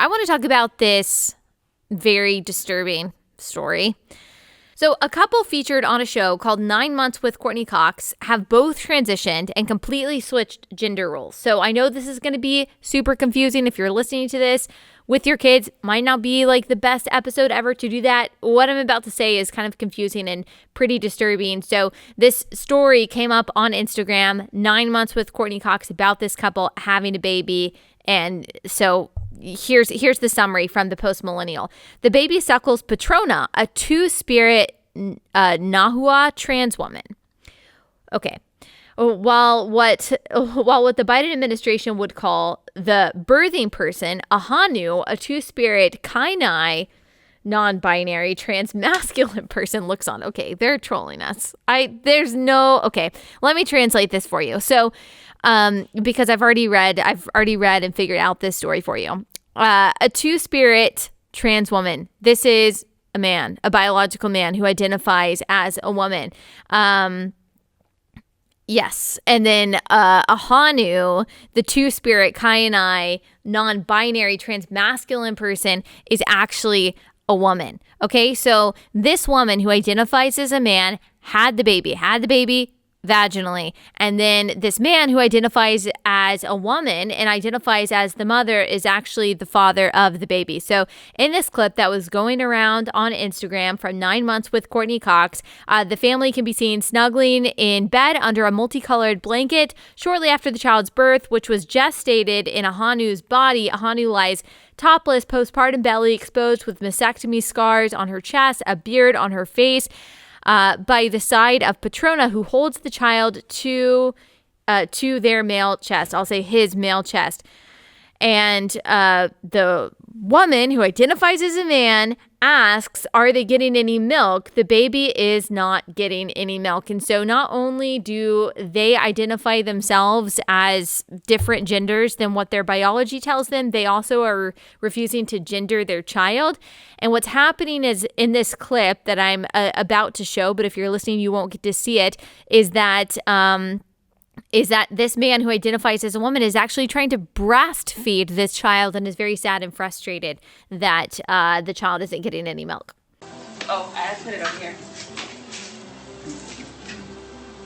I want to talk about this very disturbing story. So a couple featured on a show called 9 Months with Courtney Cox have both transitioned and completely switched gender roles. So I know this is going to be super confusing if you're listening to this with your kids. Might not be like the best episode ever to do that. What I'm about to say is kind of confusing and pretty disturbing. So this story came up on Instagram, 9 Months with Courtney Cox, about this couple having a baby. And so here's the summary from the Post Millennial. The baby suckles Patrona, a two-spirit Nahua trans woman. Okay. While what the Biden administration would call the birthing person, a Hanu, a two-spirit Kainai non-binary trans-masculine person looks on. Okay, they're trolling us. Okay, let me translate this for you. So, because I've already read and figured out this story for you. A two-spirit trans woman. This is a man, a biological man who identifies as a woman. Yes. And then a Hanu, the two-spirit Kainai non-binary trans-masculine person, is actually a woman. Okay, so this woman who identifies as a man had the baby vaginally. And then this man who identifies as a woman and identifies as the mother is actually the father of the baby. So in this clip that was going around on Instagram from 9 Months with Courtney Cox, the family can be seen snuggling in bed under a multicolored blanket shortly after the child's birth, which was gestated in a Hanu's body. A Hanu lies topless, postpartum belly exposed with mastectomy scars on her chest, a beard on her face, by the side of Patrona, who holds the child to their male chest. I'll say his male chest. And the woman who identifies as a man asks, are they getting any milk? The baby is not getting any milk. And so not only do they identify themselves as different genders than what their biology tells them, they also are refusing to gender their child. And what's happening is, in this clip that I'm about to show, but if you're listening, you won't get to see it, is that this man who identifies as a woman is actually trying to breastfeed this child and is very sad and frustrated that the child isn't getting any milk. Oh, I had to put it over here.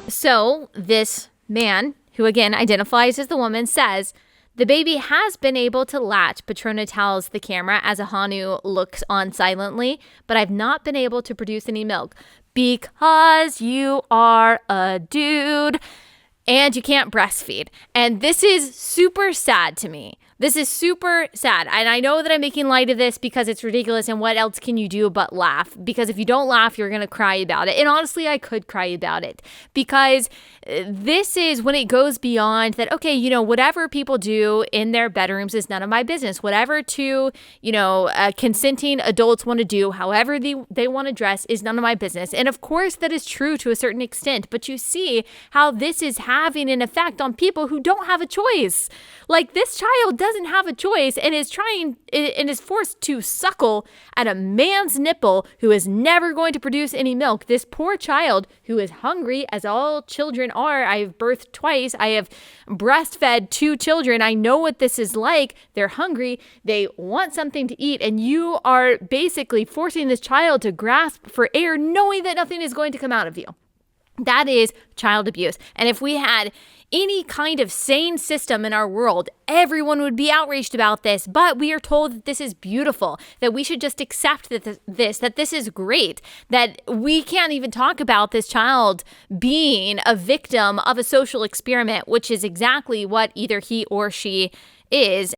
So this man, who again identifies as the woman, says, the baby has been able to latch, Patrona tells the camera as a Hanu looks on silently, but I've not been able to produce any milk because you are a dude. And you can't breastfeed. And this is super sad to me. This is super sad. And I know that I'm making light of this because it's ridiculous. And what else can you do but laugh? Because if you don't laugh, you're going to cry about it. And honestly, I could cry about it. Because this is when it goes beyond that, okay, you know, whatever people do in their bedrooms is none of my business. Whatever two, consenting adults want to do, however they want to dress, is none of my business. And of course, that is true to a certain extent. But you see how this is having an effect on people who don't have a choice. Like, this child doesn't have a choice and is forced to suckle at a man's nipple who is never going to produce any milk. This poor child who is hungry, as all children are. I have birthed twice. I have breastfed 2 children. I know what this is like. They're hungry. They want something to eat. And you are basically forcing this child to grasp for air, knowing that nothing is going to come out of you. That is child abuse. And if we had any kind of sane system in our world, everyone would be outraged about this. But we are told that this is beautiful, that we should just accept that this is great, that we can't even talk about this child being a victim of a social experiment, which is exactly what either he or she is.